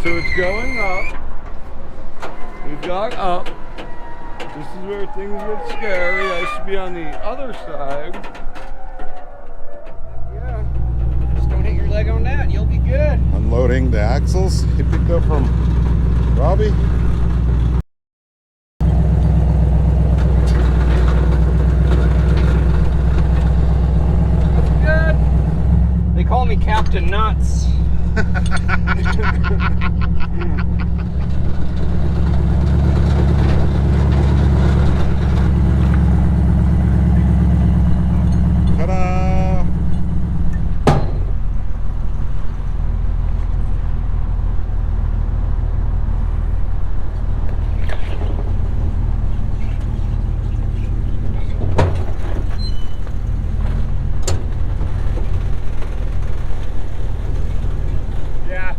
So it's going up. We've got up. This is where things get scary. I should be on the other side. Yeah. Just don't hit your leg on that. You'll be good. Unloading the axles he picked up from Robbie. That's good. They call me Captain Nuts. Ta-da! Yeah,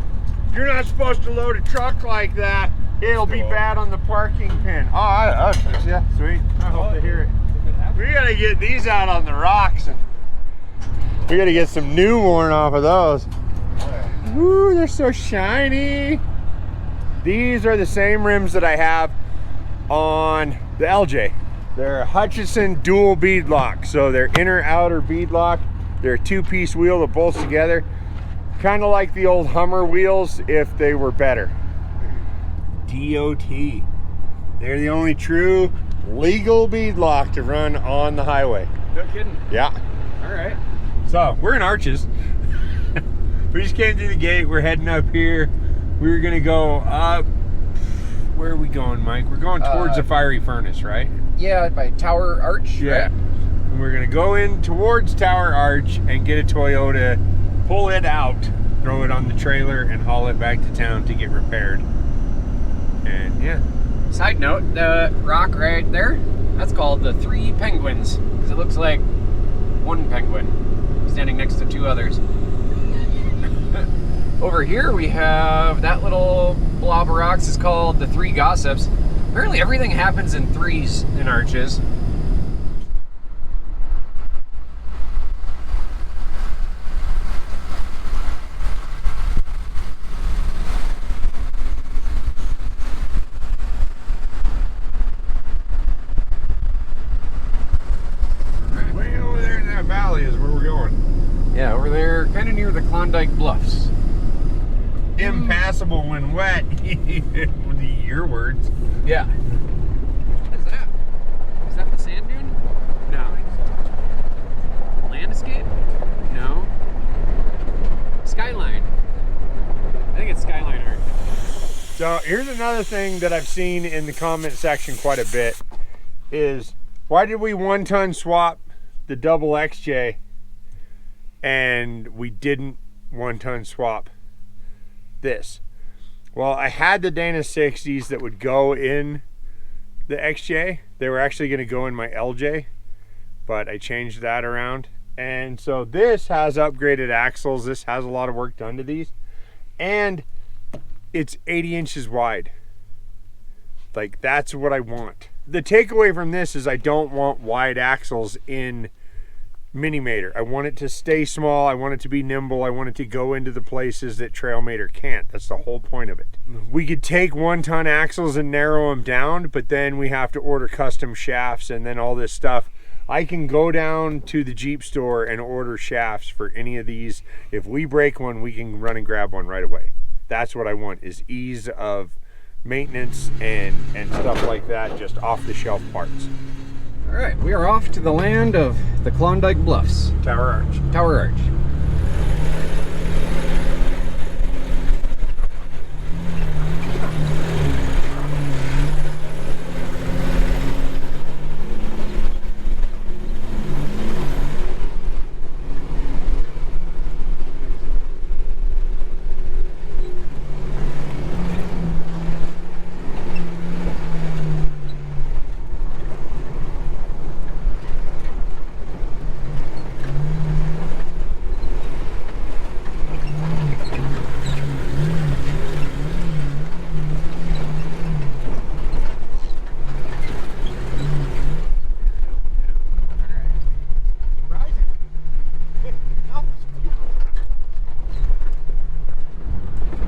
you're not supposed to load a truck like that. It'll be bad on the parking pin. Oh, yeah, sweet. I hope to hear it. We gotta get these out on the rocks, and we gotta get some new worn off of those. Ooh, they're so shiny. These are the same rims that I have on the LJ. They're a Hutchison dual bead lock, so they're inner outer bead lock. They're a two-piece wheel that bolts together, kind of like the old Hummer wheels if they were better. DOT. They're the only true legal bead lock to run on the highway. No kidding. Yeah. All right. So we're in Arches. We just came through the gate. We're heading up here. We're gonna go up. Where are we going, Mike? We're going towards the fiery furnace, right? Yeah, by Tower Arch. Yeah. Right? And we're gonna go in towards Tower Arch and get a Toyota, pull it out, throw it on the trailer, and haul it back to town to get repaired. And yeah. Side note, the rock right there, that's called the Three Penguins, because it looks like one penguin standing next to two others. Over here we have that little blob of rocks is called the Three Gossips. Apparently everything happens in threes in Arches. Way over there in that valley is where we're going. Yeah, over there, kind of near the Klondike Bluffs. Impassable when wet. Your words. Yeah. What is that? Is that the sand dune? No. Landscape? No. Skyline. I think it's Skyline Art. So here's another thing that I've seen in the comment section quite a bit is, why did we 1-ton swap the double XJ and we didn't 1-ton swap this? Well, I had the Dana 60s that would go in the XJ. They were actually going to go in my LJ, but I changed that around. And so this has upgraded axles. This has a lot of work done to these. And it's 80 inches wide. Like, that's what I want. The takeaway from this is I don't want wide axles in Minimater. I want it to stay small. I want it to be nimble. I want it to go into the places that Trailmater can't. That's the whole point of it. We could take 1-ton axles and narrow them down, but then we have to order custom shafts and then all this stuff. I can go down to the Jeep store and order shafts for any of these. If we break one, we can run and grab one right away. That's what I want, is ease of maintenance and stuff like that, just off-the-shelf parts. All right, we are off to the land of the Klondike Bluffs. Tower Arch. Tower Arch.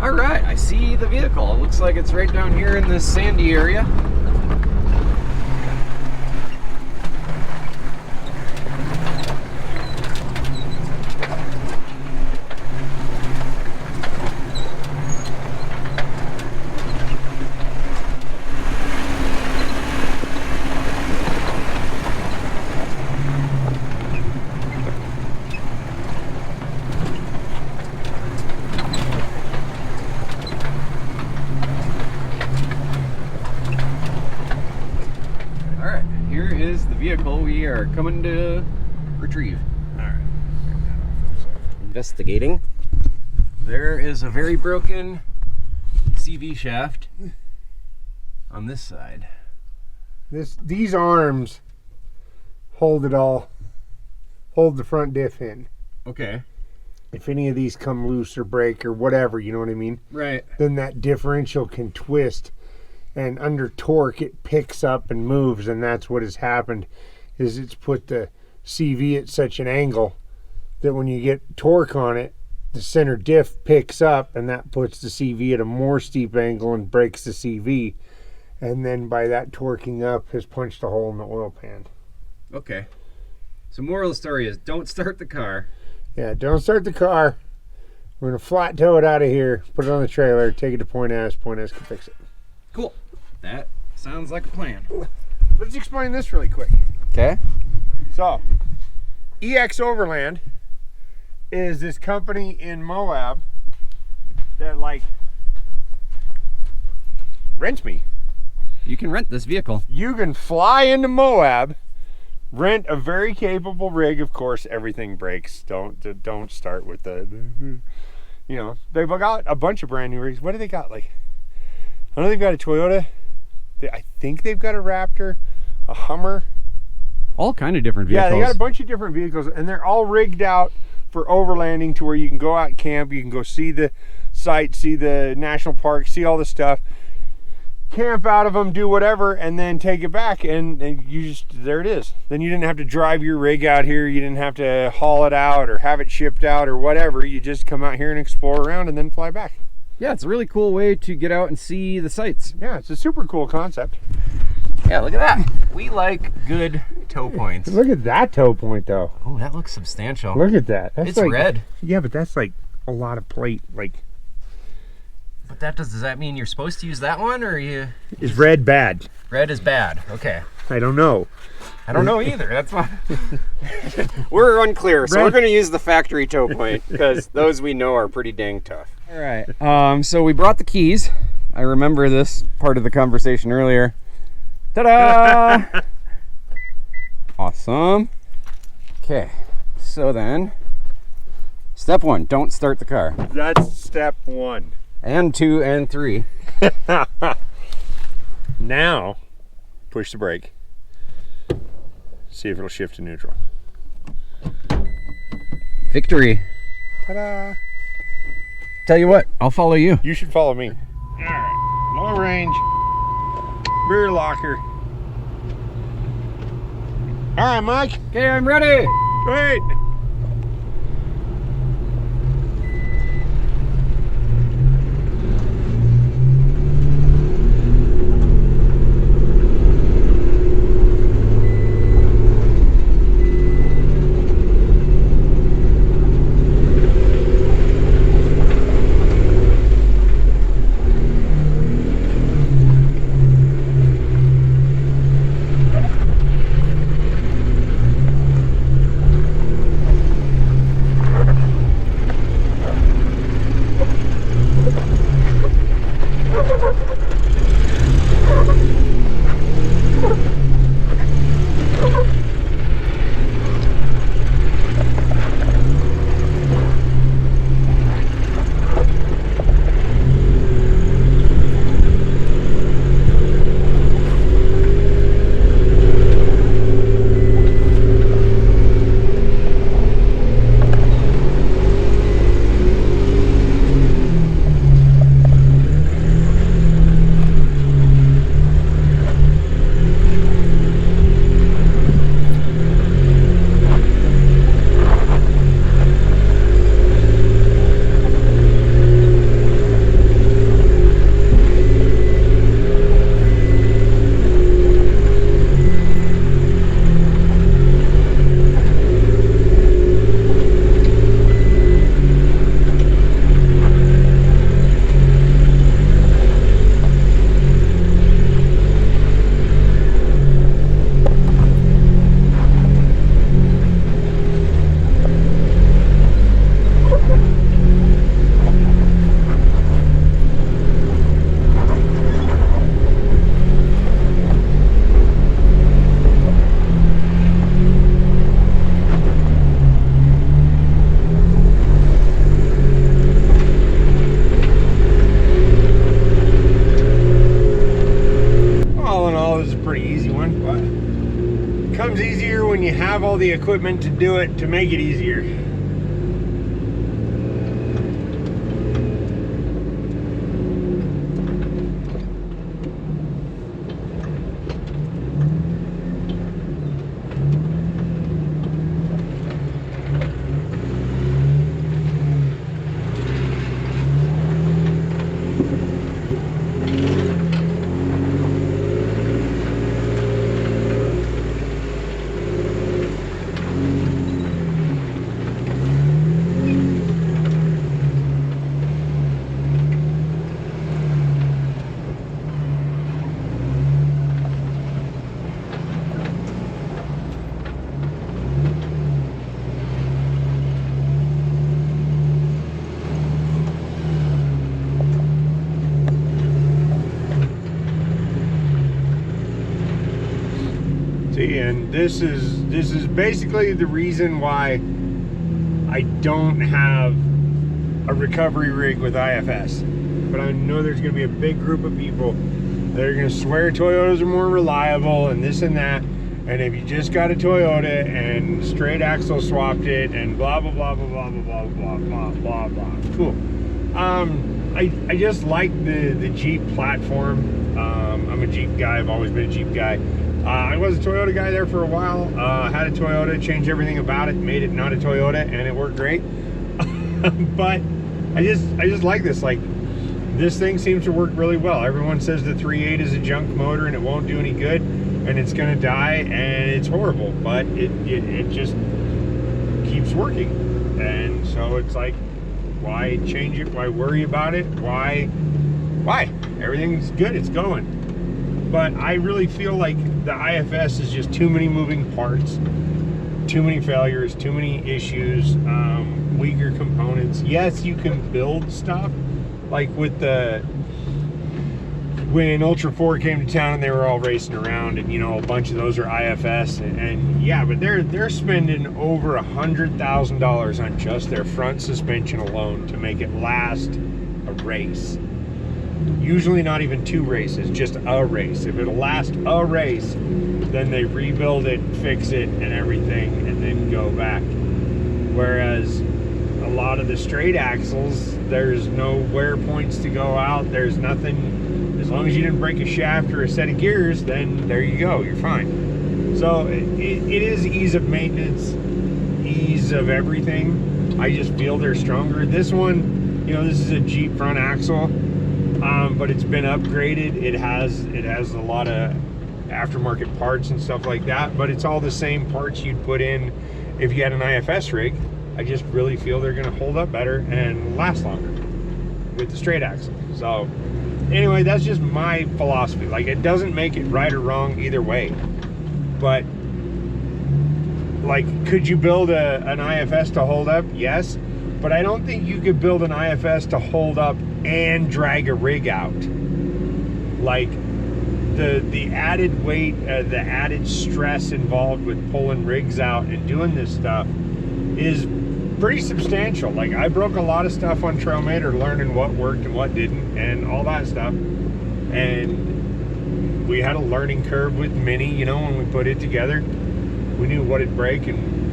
All right, I see the vehicle. It looks like it's right down here in this sandy area. Vehicle we are coming to retrieve. All right. Investigating. There is a very broken CV shaft on this side. These arms hold it all. Hold the front diff in. Okay. If any of these come loose or break or whatever, you know what I mean? Right. Then that differential can twist, and under torque it picks up and moves, and that's what has happened. Is it's put the CV at such an angle that when you get torque on it, the center diff picks up, and that puts the CV at a more steep angle and breaks the CV, and then by that torquing up has punched a hole in the oil pan. Okay. So moral of the story is don't start the car. Yeah, don't start the car. We're gonna flat tow it out of here, put it on the trailer, take it to Point S. Point S can fix it. Cool. That sounds like a plan. Let's explain this really quick. Okay. So, EX Overland is this company in Moab that like rents me. You can rent this vehicle. You can fly into Moab, rent a very capable rig. Of course, everything breaks. Don't start with the, you know, they've got a bunch of brand new rigs. What do they got? Like, I know they've got a Toyota. I think they've got a Raptor, a Hummer. All kind of different vehicles. Yeah, they got a bunch of different vehicles, and they're all rigged out for overlanding to where you can go out camp, you can go see the sites, see the national park, see all the stuff, camp out of them, do whatever, and then take it back, and you just, there it is. Then you didn't have to drive your rig out here, you didn't have to haul it out or have it shipped out or whatever. You just come out here and explore around and then fly back. Yeah, it's a really cool way to get out and see the sights. Yeah, it's a super cool concept. Yeah, look at that. We like good tow points. Look at that tow point, though. Oh, that looks substantial. Look at that. That's it's like, red. Yeah, but that's like a lot of plate. Like, but does that mean you're supposed to use that one, or you? Is red bad? Red is bad. Okay. I don't know. I don't know either. That's why we're unclear. So we're going to use the factory tow point because those we know are pretty dang tough. All right. So we brought the keys. I remember this part of the conversation earlier. Ta-da! Awesome. Okay. So then, step 1: don't start the car. That's step 1. And 2 and 3. Now, push the brake. See if it'll shift to neutral. Victory. Ta-da! Tell you what, I'll follow you. You should follow me. All right. Low range. Rear locker. All right, Mike. Okay, I'm ready. Great. have all the equipment to do it, to make it easier. See, and this is basically the reason why I don't have a recovery rig with IFS. But I know there's going to be a big group of people that are going to swear Toyotas are more reliable and this and that. And if you just got a Toyota and straight axle swapped it and blah blah blah blah blah blah blah blah blah blah. Cool. I just like the Jeep platform. I'm a Jeep guy. I've always been a Jeep guy. I was a Toyota guy there for a while. Had a Toyota, changed everything about it, made it not a Toyota, and it worked great. But I just like this. Like, this thing seems to work really well. Everyone says the 3.8 is a junk motor and it won't do any good and it's gonna die and it's horrible, but it just keeps working. And so it's like, why change it? Why worry about it? Why? Everything's good, it's going. But I really feel like the IFS is just too many moving parts, too many failures, too many issues, weaker components. Yes, you can build stuff, like with when Ultra 4 came to town and they were all racing around, and you know, a bunch of those are IFS, and yeah, but they're spending over $100,000 on just their front suspension alone to make it last a race. Usually not even 2 races, just a race. If it'll last a race, then they rebuild it, fix it, and everything, and then go back. Whereas a lot of the straight axles, there's no wear points to go out. There's nothing. As long as you didn't break a shaft or a set of gears, then there you go, you're fine. So it is ease of maintenance, ease of everything. I just feel they're stronger. This one, you know, this is a Jeep front axle. But it's been upgraded. It has a lot of aftermarket parts and stuff like that, but it's all the same parts you'd put in if you had an IFS rig. I just really feel they're going to hold up better and last longer with the straight axle. So anyway, that's just my philosophy. Like, it doesn't make it right or wrong either way, but like, could you build an IFS to hold up? Yes, but I don't think you could build an IFS to hold up and drag a rig out. Like, the added weight, the added stress involved with pulling rigs out and doing this stuff is pretty substantial. Like, I broke a lot of stuff on Trailmater, learning what worked and what didn't and all that stuff. And we had a learning curve with Mini, you know, when we put it together. We knew what'd break and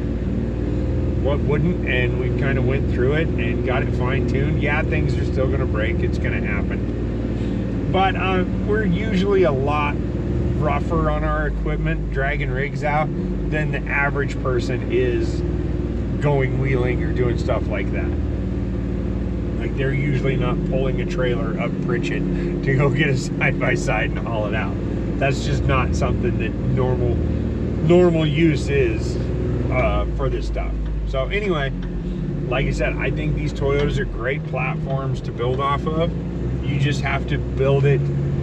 what wouldn't, and we kind of went through it and got it fine-tuned. Yeah, things are still gonna break, it's gonna happen. But we're usually a lot rougher on our equipment, dragging rigs out, than the average person is going wheeling or doing stuff like that. Like, they're usually not pulling a trailer up Pritchett to go get a side-by-side and haul it out. That's just not something that normal use is for this stuff. So anyway, like I said, I think these Toyotas are great platforms to build off of. You just have to build it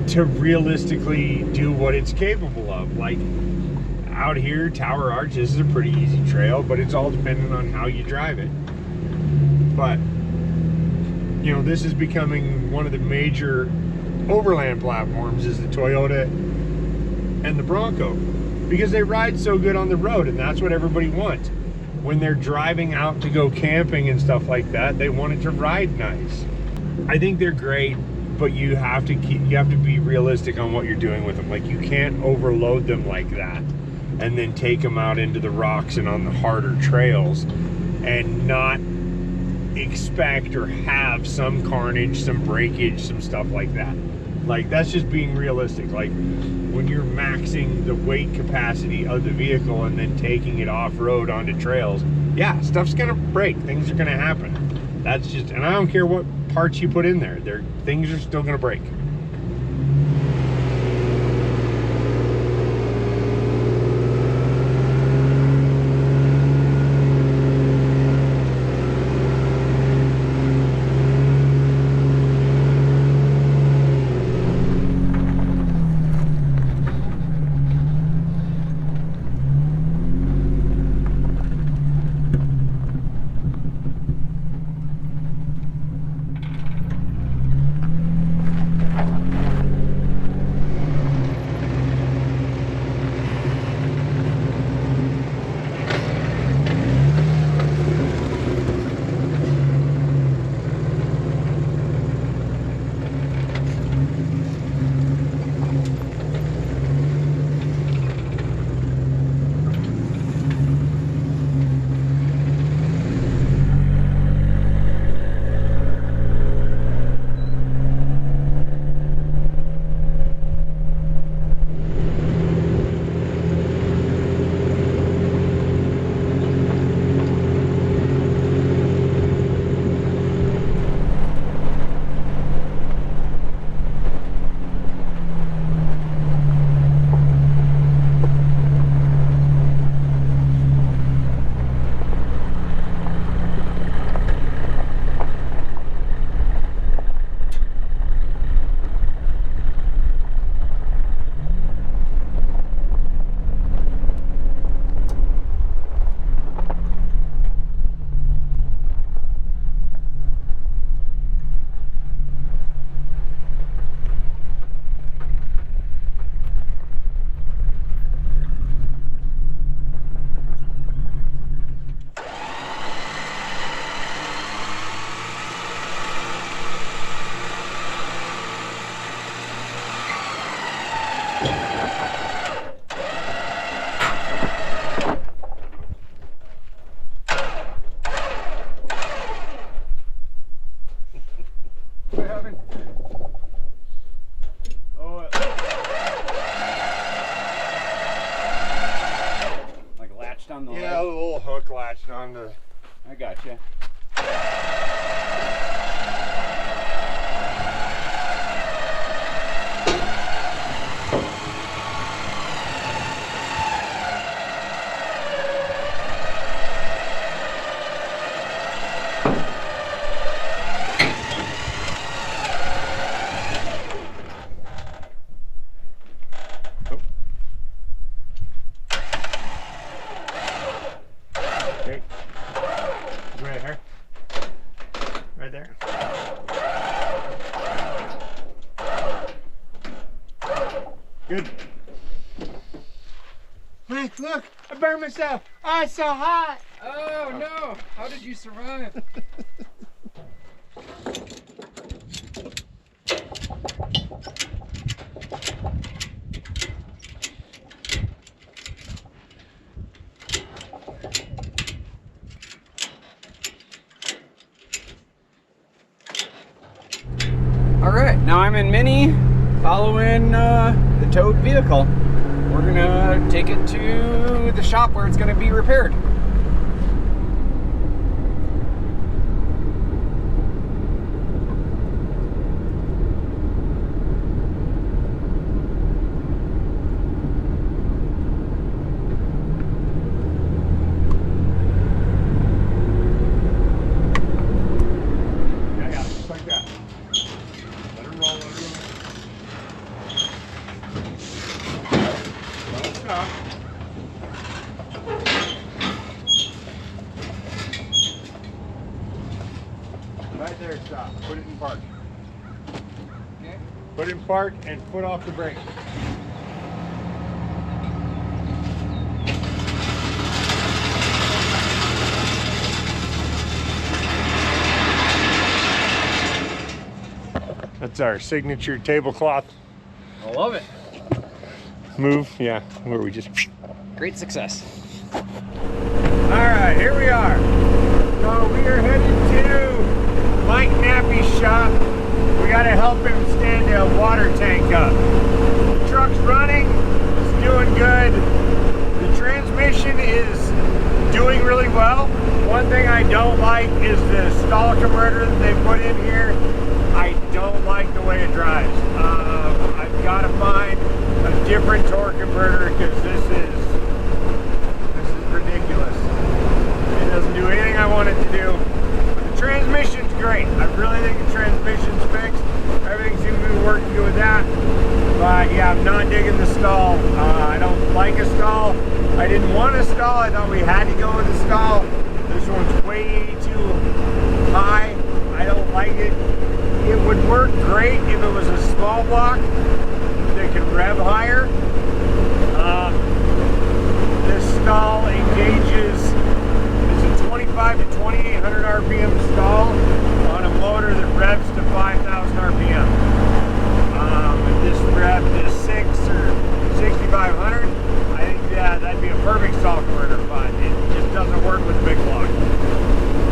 to realistically do what it's capable of. Like, out here, Tower Arch, this is a pretty easy trail, but it's all dependent on how you drive it. But, you know, this is becoming one of the major overland platforms, is the Toyota and the Bronco, because they ride so good on the road, and that's what everybody wants. When they're driving out to go camping and stuff like that, they want it to ride nice. I think they're great, but you have to be realistic on what you're doing with them. Like, you can't overload them like that. and then take them out into the rocks and on the harder trails, and not expect or have some carnage, some breakage, some stuff like that. Like, that's just being realistic. Like, when you're maxing the weight capacity of the vehicle and then taking it off-road onto trails, yeah, stuff's gonna break, things are gonna happen. That's just, and I don't care what parts you put in there, things are still gonna break. On the Yeah, leg. a little hook latched onto. I gotcha. Okay. Right here. Right there. Good. Mike, look! I burned myself! Oh, it's so hot! Oh no! How did you survive? Alright, now I'm in Mini following the towed vehicle. We're gonna take it to the shop where it's gonna be repaired. Yeah, just like that. Let her roll, let her roll. Don't stop. Right there, stop. Put it in park. Okay. Put it in park and foot off the brake. That's our signature tablecloth I love it. move. Yeah, where we just great success. All right, here we are. So we are headed to Mike Nappy's shop. We got to help him stand a water tank up. The truck's running, it's doing good. The transmission is doing really well. One thing I don't like is the stall converter that they put in here. I don't like the way it drives. I've got to find a different torque converter because this is ridiculous. It doesn't do anything I want it to do. But the transmission's great. I really think the transmission's fixed. Everything seems to be working good with that. But yeah, I'm not digging the stall. I don't like a stall. I didn't want a stall. I thought we had to go with a stall. This one's way too high. I don't like it. It would work great if it was a small block that could rev higher. This stall engages, it's a 25 to 2800 RPM stall on a motor that revs to 5000 RPM. If this rev to 6 or 6500, I think that'd be a perfect stall converter, but it just doesn't work with a big block.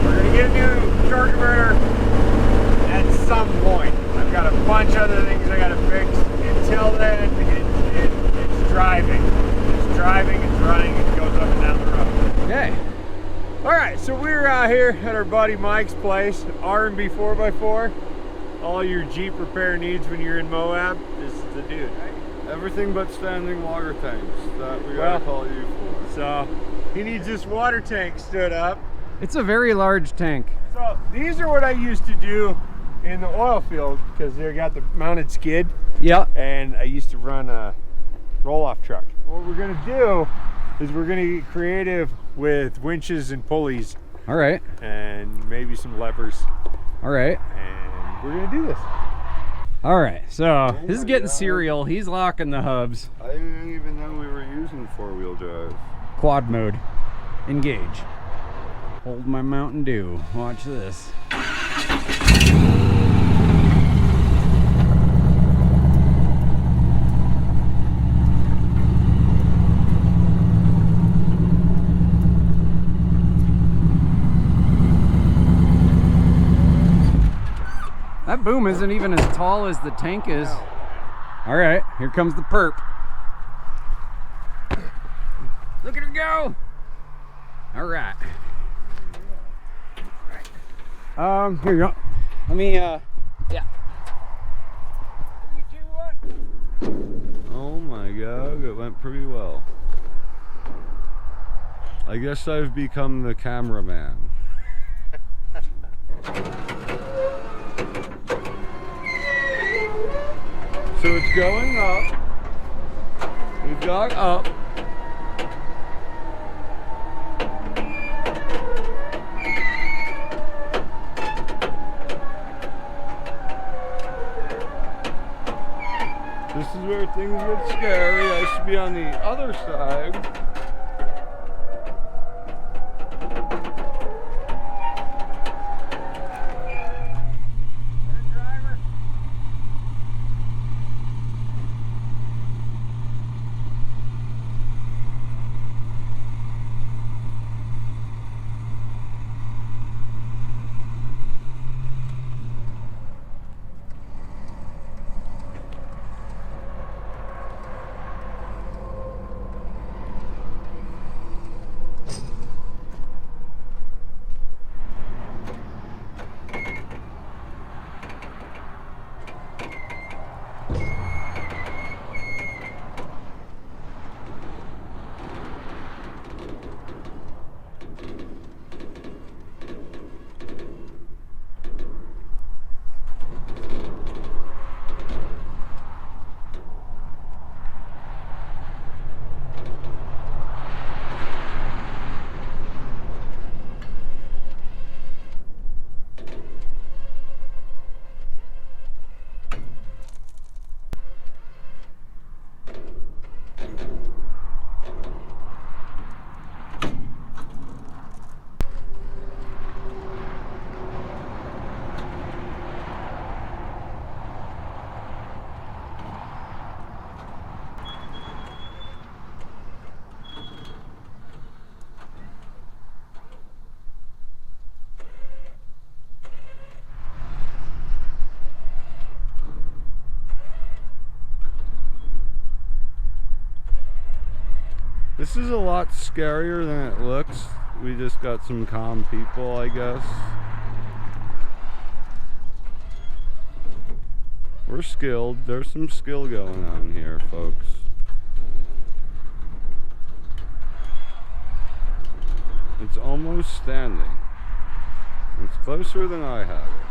We're gonna get a new torque converter at some point. I've got a bunch of other things I gotta fix. Until then, it's driving. It's driving, it's running, it goes up and down the road. Okay. All right, so we're out here at our buddy Mike's place, R&B 4x4. All your Jeep repair needs when you're in Moab, this is the dude. Everything but standing water tanks that we gotta call you for. So he needs this water tank stood up. It's a very large tank. So these are what I used to do in the oil field because they got the mounted skid. Yeah. And I used to run a roll-off truck. What we're gonna do is we're gonna get creative with winches and pulleys. All right. And maybe some levers. All right. And we're gonna do this. All right. So this is getting serial. He's locking the hubs. I didn't even know we were using four-wheel drive. Quad mode. Engage. Hold my Mountain Dew. Watch this. That boom isn't even as tall as the tank is. All right, here comes the perp. Look at her go. All right. Here you go. Let me, yeah. 3, 2, 1. Oh my god, it went pretty well. I guess I've become the cameraman. So it's going up. We've got up. This is where things get scary. I should be on the other side. This is a lot scarier than it looks. We just got some calm people, I guess. We're skilled. There's some skill going on here, folks. It's almost standing. It's closer than I have it.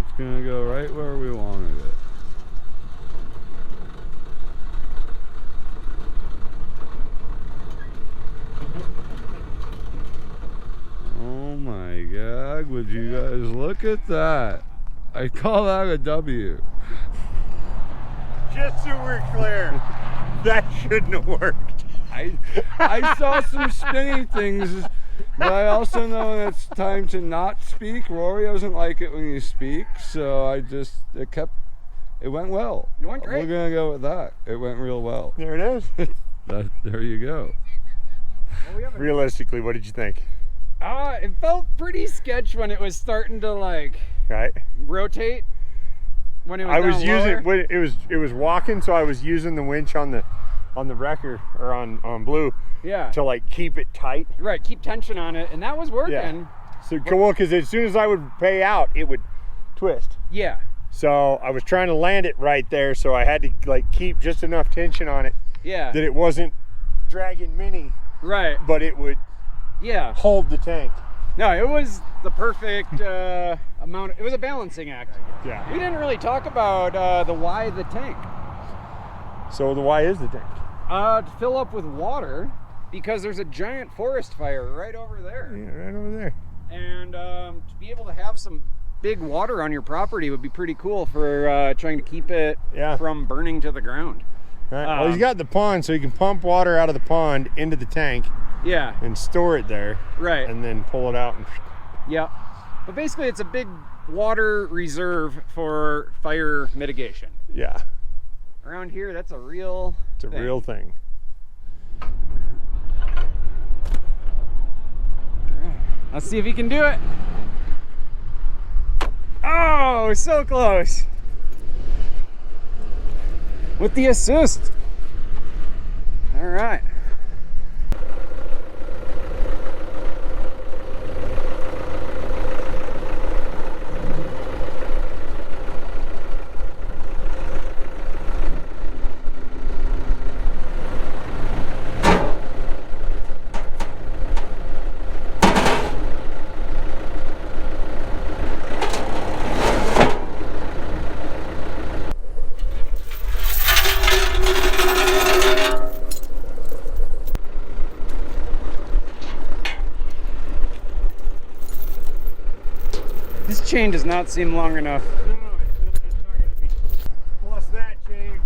It's gonna go right where we wanted it. Oh my God, would you guys look at that? I call that a W. Just so we're clear, that shouldn't have worked. I saw some spinny things, but I also know that it's time to not speak. Rory doesn't like it when you speak, so it went well. It went great. We're gonna go with that. It went real well. There it is. There you go. Well, Realistically, what did you think? It felt pretty sketch when it was starting to like Right. rotate. When it was I was down using lower. when it was walking, so I was using the winch on the wrecker or on Blue Yeah. to like keep it tight. Right. Keep tension on it, and that was working. Yeah. So well, because as soon as I would pay out, it would twist. Yeah. So I was trying to land it right there, so I had to like keep just enough tension on it Yeah. that it wasn't dragging mini, Right. but it would Yeah. hold the tank. No, it was the perfect amount. It was a balancing act. Yeah. We didn't really talk about the why of the tank. So the why is the tank? To fill up with water, because there's a giant forest fire right over there. Yeah, right over there. And to be able to have some big water on your property would be pretty cool for trying to keep it from burning to the ground. Right. Well, he's got the pond, so he can pump water out of the pond into the tank Yeah. and store it there, Right. and then pull it out. And Yeah. But basically, it's a big water reserve for fire mitigation. yeah, Around here, that's a real it's a real thing. Let's see if he can do it. Oh, so close. With the assist. All right. This chain does not seem long enough. No, it's not going to be. Plus that chain.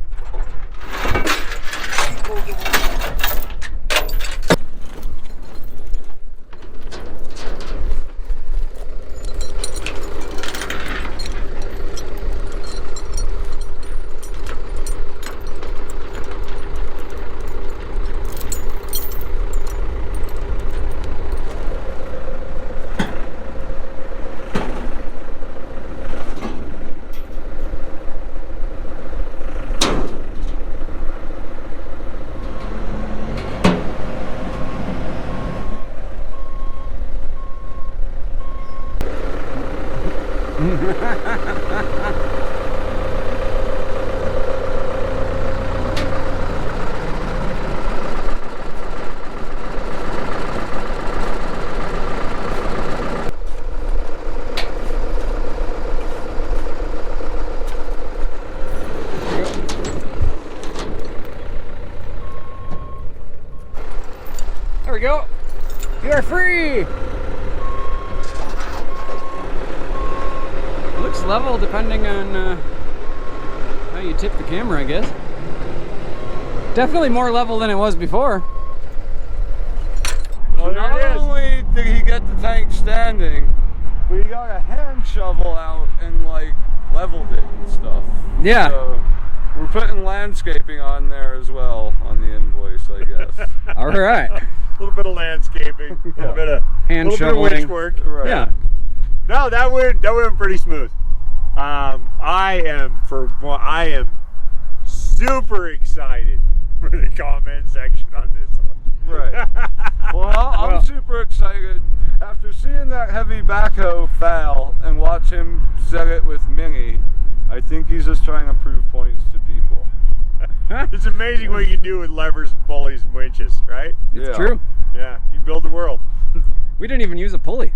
There we go. You are free. Looks level depending on how you tip the camera, I guess. Definitely more level than it was before. Oh, there Not it is. only did he get the tank standing, but he got a hand shovel out and like leveled it and stuff. Yeah. So we're putting landscaping on there as well on the invoice, I guess. All right. A little bit of landscaping, a little bit of Hand winch shoveling. work. Right. Yeah. No, that went pretty smooth. I am super excited for the comment section on this one. Right. Well, I'm super excited after seeing that heavy backhoe fail and watch him set it with Mini. I think he's just trying to prove points to people. It's amazing what you can do with levers and pulleys and winches, right? It's true. Yeah, you build the world. We didn't even use a pulley.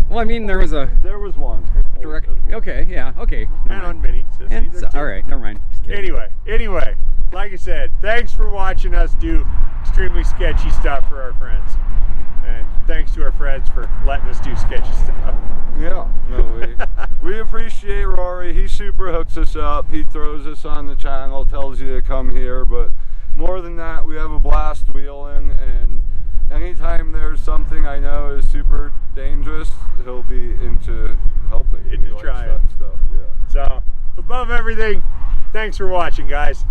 Well, I mean, there was a There was one. direct. Okay, yeah, okay. And on minis. So see, there too. All right, never mind. Just kidding. Anyway, like I said, thanks for watching us do extremely sketchy stuff for our friends. And thanks to our friends for letting us do sketchy stuff. Yeah, no, we appreciate Rory. He super hooks us up. He throws us on the channel, tells you to come here. But more than that, we have a blast wheeling. And anytime there's something I know is super dangerous, he'll be into helping. Into He likes trying. that stuff. Yeah. So, above everything, thanks for watching, guys.